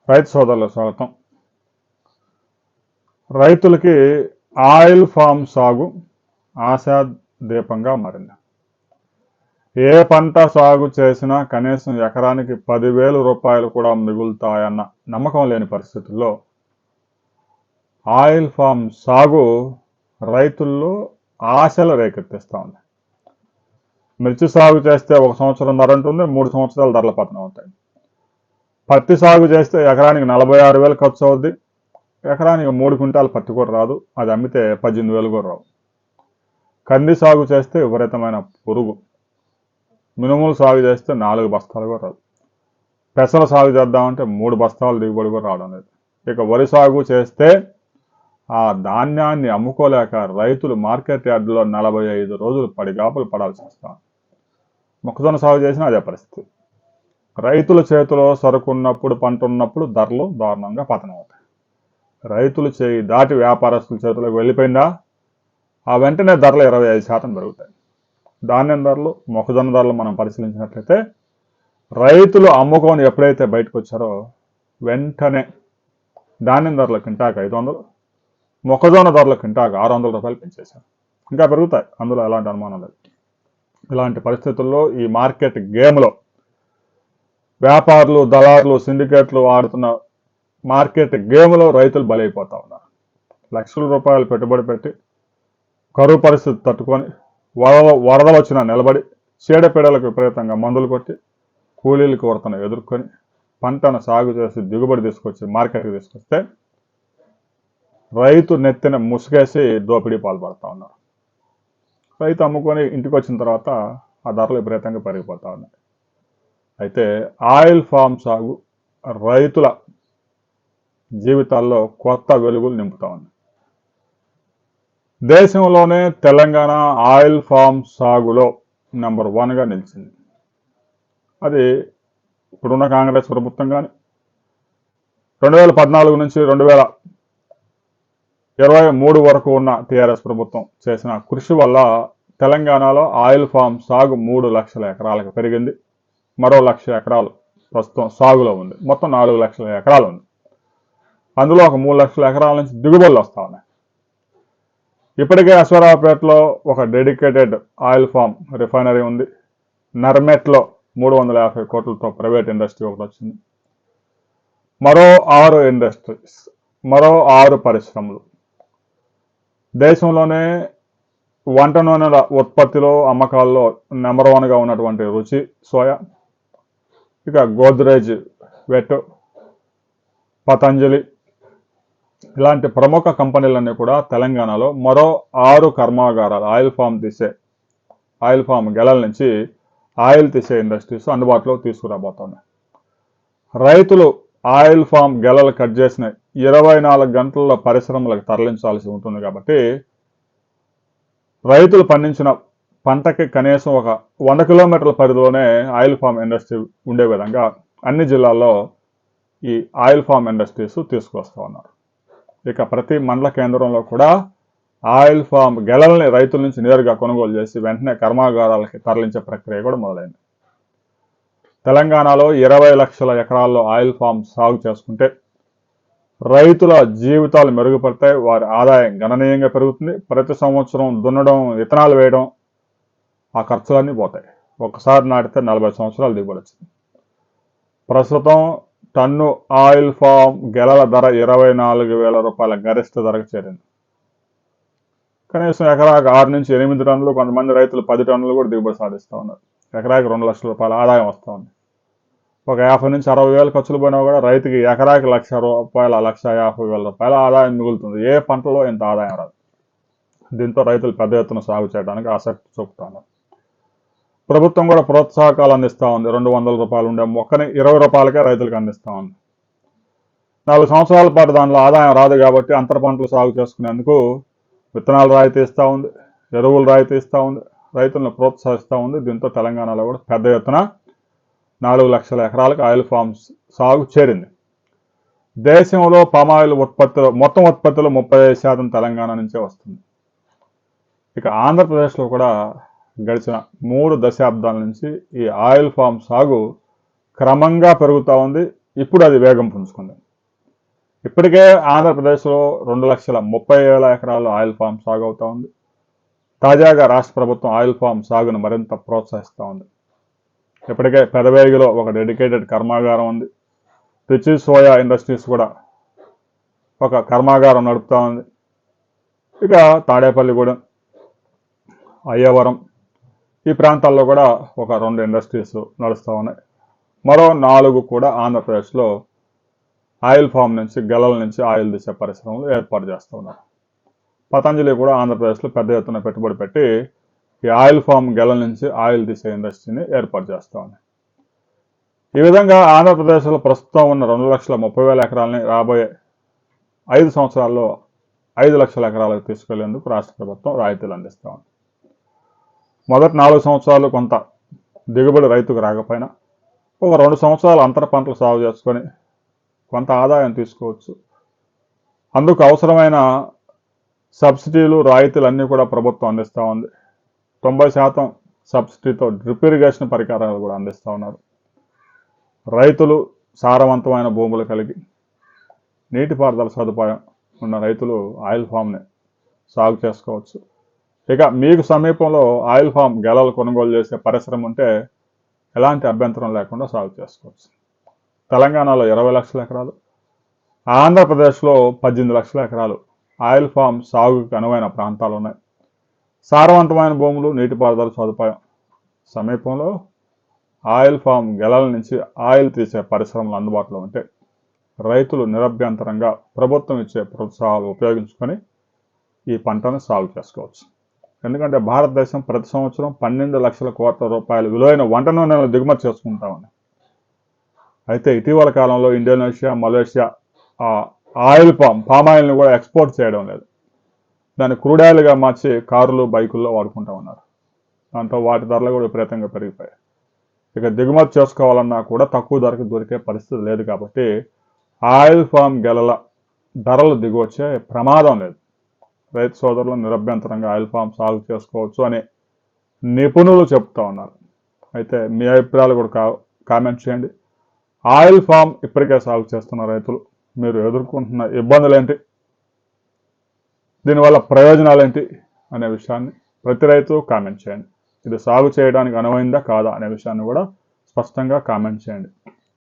రైతు సోదరులకు స్వాగతం. రైతులకి ఆయిల్ ఫామ్ సాగు ఆశాదీపంగా మారింది. ఏ పంట సాగు చేసినా కనీసం ఎకరానికి 10,000 రూపాయలు కూడా మిగులుతాయన్న నమ్మకం లేని పరిస్థితుల్లో ఆయిల్ ఫామ్ సాగు రైతుల్లో ఆశలు రేకెత్తిస్తూ ఉంది. మిర్చి సాగు చేస్తే 1 సంవత్సరం ధర ఉంటుంది, 3 సంవత్సరాలు ధరల పతనం అవుతాయి. పత్తి సాగు చేస్తే ఎకరానికి 46,000 ఖర్చు అవుద్ది, ఎకరానికి 3 క్వింటాలు పత్తి కూడా రాదు, అది అమ్మితే 18,000 కూడా రావు. కంది సాగు చేస్తే విపరీతమైన పురుగు, మినుములు సాగు చేస్తే 4 బస్తాలు కూడా రాదు. పెసర సాగు చేద్దామంటే 3 బస్తాలు దిగుబడి కూడా రావడం లేదు. ఇక వరి సాగు చేస్తే ఆ ధాన్యాన్ని అమ్ముకోలేక రైతులు మార్కెట్ యార్డులో 45 రోజులు పడిగాపులు పడాల్సి వస్తాం. మొక్కజొన్న సాగు చేసినా అదే పరిస్థితి. రైతుల చేతిలో సరుకు ఉన్నప్పుడు, పంట ఉన్నప్పుడు ధరలు దారుణంగా పతనం అవుతాయి. రైతులు చేయి దాటి వ్యాపారస్తుల చేతిలోకి వెళ్ళిపోయిందా ఆ వెంటనే ధరలు 25% పెరుగుతాయి. ధాన్యం ధరలు, మొక్కజొన్న ధరలు మనం పరిశీలించినట్లయితే రైతులు అమ్ముకొని ఎప్పుడైతే బయటకు వచ్చారో వెంటనే ధాన్యం ధరల కింటాకు 500, మొక్కజొన్న ధరల కింటాకు 600 రూపాయలు పెంచేశారు. ఇంకా పెరుగుతాయి, అందులో ఎలాంటి అనుమానం లేదు. ఇలాంటి పరిస్థితుల్లో ఈ మార్కెట్ గేమ్లో వ్యాపారులు, దళారులు, సిండికేట్లు ఆడుతున్న మార్కెట్ గేమ్లో రైతులు బలైపోతా ఉన్నారు. లక్షల రూపాయలు పెట్టుబడి పెట్టి కరువు పరిస్థితి తట్టుకొని వరదలు వచ్చినా నిలబడి చీడపీడలకు విపరీతంగా మందులు కొట్టి కూలీల కొరతను ఎదుర్కొని పంటను సాగు చేసి దిగుబడి తీసుకొచ్చి మార్కెట్కి తీసుకొస్తే రైతు నెత్తిన ముసుగేసి దోపిడీ పాల్పడుతూ ఉన్నారు. రైతు అమ్ముకొని ఇంటికి వచ్చిన తర్వాత ఆ ధరలు విపరీతంగా పెరిగిపోతూ ఉన్నాయి. అయితే ఆయిల్ ఫామ్ సాగు రైతుల జీవితాల్లో కొత్త వెలుగులు నింపుతా ఉంది. దేశంలోనే తెలంగాణ ఆయిల్ ఫామ్ సాగులో నెంబర్ 1గా నిలిచింది. అది ఇప్పుడున్న కాంగ్రెస్ ప్రభుత్వం కానీ 2014 నుంచి 2023 వరకు ఉన్న టీఆర్ఎస్ ప్రభుత్వం చేసిన కృషి వల్ల తెలంగాణలో ఆయిల్ ఫామ్ సాగు 3 లక్షల ఎకరాలకు పెరిగింది. మరో 1,00,000 ఎకరాలు ప్రస్తుతం సాగులో ఉంది. మొత్తం 4 లక్షల ఎకరాలు ఉంది. అందులో ఒక 3 లక్షల ఎకరాల నుంచి దిగుబడులు వస్తూ ఉన్నాయి. ఇప్పటికే అశ్వరావుపేటలో ఒక డెడికేటెడ్ ఆయిల్ ఫామ్ రిఫైనరీ ఉంది. నర్మెట్లో 350 కోట్లతో ప్రైవేట్ ఇండస్ట్రీ ఒకటి వచ్చింది. మరో 6 ఇండస్ట్రీస్, మరో 6 పరిశ్రమలు. దేశంలోనే వంట నూనెల ఉత్పత్తిలో, అమ్మకాల్లో నెంబర్ 1గా ఉన్నటువంటి రుచి సోయా, ఇక గోద్రేజ్ వెట్, పతంజలి ఇలాంటి ప్రముఖ కంపెనీలన్నీ కూడా తెలంగాణలో మరో 6 కర్మాగారాలు ఆయిల్ ఫామ్ గెలల నుంచి ఆయిల్ తీసే ఇండస్ట్రీస్ అందుబాటులో తీసుకురాబోతున్నాయి. రైతులు ఆయిల్ ఫామ్ గెలలు కట్ చేసిన 24 గంటల్లో పరిశ్రమలకు తరలించాల్సి ఉంటుంది. కాబట్టి రైతులు పండించిన పంటకి కనీసం ఒక 100 కిలోమీటర్ల పరిధిలోనే ఆయిల్ ఫామ్ ఇండస్ట్రీ ఉండే విధంగా అన్ని జిల్లాల్లో ఈ ఆయిల్ ఫామ్ ఇండస్ట్రీస్ తీసుకొస్తా ఉన్నారు. ఇక ప్రతి మండల కేంద్రంలో కూడా ఆయిల్ ఫామ్ గెలల్ని రైతుల నుంచి నేరుగా కొనుగోలు చేసి వెంటనే కర్మాగారాలకి తరలించే ప్రక్రియ కూడా మొదలైంది. తెలంగాణలో 20 లక్షల ఎకరాల్లో ఆయిల్ ఫామ్ సాగు చేసుకుంటే రైతుల జీవితాలు మెరుగుపడతాయి, వారి ఆదాయం గణనీయంగా పెరుగుతుంది. ప్రతి సంవత్సరం దున్నడం, విత్తనాలు వేయడం ఆ ఖర్చులన్నీ పోతాయి. ఒకసారి నాటితే 40 సంవత్సరాలు దిగుబడి వచ్చింది. ప్రస్తుతం టన్ను ఆయిల్ ఫామ్ గెలల ధర 24,000 రూపాయల గరిష్ట ధరకు చేరింది. కనీసం ఎకరాకు 6 నుంచి 8 టన్నులు, కొంతమంది రైతులు 10 టన్నులు కూడా దిగుబడి సాధిస్తూ ఉన్నారు. ఎకరాకి 2 లక్షల రూపాయల ఆదాయం వస్తూ ఉంది. ఒక 50 నుంచి 60,000 ఖర్చులు పోయినా కూడా రైతుకి ఎకరాకి 1,00,000 రూపాయల, 1,50,000 రూపాయల ఆదాయం మిగులుతుంది. ఏ పంటలో ఇంత ఆదాయం రాదు. దీంతో రైతులు పెద్ద ఎత్తున సాగు చేయడానికి ఆసక్తి చూపుతున్నారు. ప్రభుత్వం కూడా ప్రోత్సాహకాలు అందిస్తూ ఉంది. 200 రూపాయలు ఉండే మొక్కని 20 రూపాయలకే రైతులకు అందిస్తూ ఉంది. 4 సంవత్సరాల పాటు దాంట్లో ఆదాయం రాదు కాబట్టి అంతర పంటలు సాగు చేసుకునేందుకు విత్తనాలు రాయితీ ఇస్తూ ఉంది, ఎరువులు రాయితీ ఇస్తూ ఉంది, రైతులను ప్రోత్సహిస్తూ ఉంది. దీంతో తెలంగాణలో కూడా పెద్ద ఎత్తున 4 లక్షల ఎకరాలకు ఆయిల్ ఫామ్స్ సాగు చేరింది. దేశంలో పామాయిల్ మొత్తం ఉత్పత్తిలో 35% తెలంగాణ నుంచే వస్తుంది. ఇక ఆంధ్రప్రదేశ్లో కూడా గడిచిన 3 దశాబ్దాల నుంచి ఈ ఆయిల్ ఫామ్ సాగు క్రమంగా పెరుగుతూ ఉంది. ఇప్పుడు అది వేగం పుంజుకుంది. ఇప్పటికే ఆంధ్రప్రదేశ్లో 2,30,000 ఎకరాలు ఆయిల్ ఫామ్ సాగు అవుతా ఉంది. తాజాగా రాష్ట్ర ప్రభుత్వం ఆయిల్ ఫామ్ సాగును మరింత ప్రోత్సహిస్తూ ఉంది. ఇప్పటికే పెదవేగిలో ఒక డెడికేటెడ్ కర్మాగారం ఉంది. రుచి సోయా ఇండస్ట్రీస్ కూడా ఒక కర్మాగారం నడుపుతూ ఉంది. ఇక తాడేపల్లిగూడెం, అయ్యవరం ఈ ప్రాంతాల్లో కూడా ఒక 2 ఇండస్ట్రీస్ నడుస్తూ ఉన్నాయి. మరో 4 కూడా ఆంధ్రప్రదేశ్లో ఆయిల్ ఫామ్ నుంచి గెలల నుంచి ఆయిల్ తీసే పరిశ్రమలు ఏర్పాటు చేస్తూ ఉన్నారు. పతంజలి కూడా ఆంధ్రప్రదేశ్లో పెద్ద ఎత్తున పెట్టుబడి పెట్టి ఈ ఆయిల్ ఫామ్ గెలల నుంచి ఆయిల్ తీసే ఇండస్ట్రీని ఏర్పాటు చేస్తూ ఉంది. ఈ విధంగా ఆంధ్రప్రదేశ్లో ప్రస్తుతం ఉన్న 2,30,000 ఎకరాలని రాబోయే 5 సంవత్సరాల్లో 5 లక్షల ఎకరాలకు తీసుకెళ్లేందుకు రాష్ట్ర ప్రభుత్వం రాయితీలు అందిస్తూ ఉంది. మొదటి 4 సంవత్సరాలు కొంత దిగుబడి రైతుకు రాకపోయినా ఒక 2 సంవత్సరాలు అంతర పంటలు సాగు చేసుకొని కొంత ఆదాయం తీసుకోవచ్చు. అందుకు అవసరమైన సబ్సిడీలు రాయితీలు అన్నీ కూడా ప్రభుత్వం అందిస్తూ ఉంది. 90% సబ్సిడీతో డ్రిప్ ఇరిగేషన్ పరికరాలు కూడా అందిస్తూ ఉన్నారు. రైతులు సారవంతమైన భూములు కలిగి నీటిపారుదల సదుపాయం ఉన్న రైతులు ఆయిల్ ఫామ్ని సాగు చేసుకోవచ్చు. ఇక మీకు సమీపంలో ఆయిల్ ఫామ్ గెలలు కొనుగోలు చేసే పరిశ్రమ ఉంటే ఎలాంటి అభ్యంతరం లేకుండా సాగు చేసుకోవచ్చు. తెలంగాణలో 20 లక్షల ఎకరాలు, ఆంధ్రప్రదేశ్లో 18 లక్షల ఎకరాలు ఆయిల్ ఫామ్ సాగుకు అనువైన ప్రాంతాలు ఉన్నాయి. సారవంతమైన భూములు, నీటిపారుదల సదుపాయం సమీపంలో ఆయిల్ ఫామ్ గెలల నుంచి ఆయిల్ తీసే పరిశ్రమలు అందుబాటులో ఉంటే రైతులు నిరభ్యంతరంగా ప్రభుత్వం ఇచ్చే ప్రోత్సాహాలు ఉపయోగించుకొని ఈ పంటను సాగు చేసుకోవచ్చు. ఎందుకంటే భారతదేశం ప్రతి సంవత్సరం 12 లక్షల కోట్ల రూపాయలు విలువైన వంట నూనెలను దిగుమతి చేసుకుంటా ఉంది. అయితే ఇటీవల కాలంలో ఇండోనేషియా, మలేషియా ఆయిల్ పామ్ ఆయిల్ని కూడా ఎక్స్పోర్ట్ చేయడం లేదు. దాన్ని క్రూడ్ ఆయిల్గా మార్చి కారులు, బైకుల్లో వాడుకుంటూ ఉన్నారు. దాంతో వాటి ధరలు కూడా విపరీతంగా పెరిగిపోయాయి. ఇక దిగుమతి చేసుకోవాలన్నా కూడా తక్కువ ధరకు దొరికే పరిస్థితి లేదు. కాబట్టి ఆయిల్ ఫామ్ గెలల ధరలు దిగొచ్చే ప్రమాదం లేదు. రైతు సోదరులు నిరభ్యంతరంగా ఆయిల్ ఫామ్ సాగు చేసుకోవచ్చు అని నిపుణులు చెప్తా ఉన్నారు. అయితే మీ అభిప్రాయాలు కూడా కామెంట్ చేయండి. ఆయిల్ ఫామ్ ఇప్పటికే సాగు చేస్తున్న రైతులు మీరు ఎదుర్కొంటున్న ఇబ్బందులు ఏంటి, దీనివల్ల ప్రయోజనాలు ఏంటి అనే విషయాన్ని ప్రతి రైతు కామెంట్ చేయండి. ఇది సాగు చేయడానికి అనువైందా కాదా అనే విషయాన్ని కూడా స్పష్టంగా కామెంట్ చేయండి.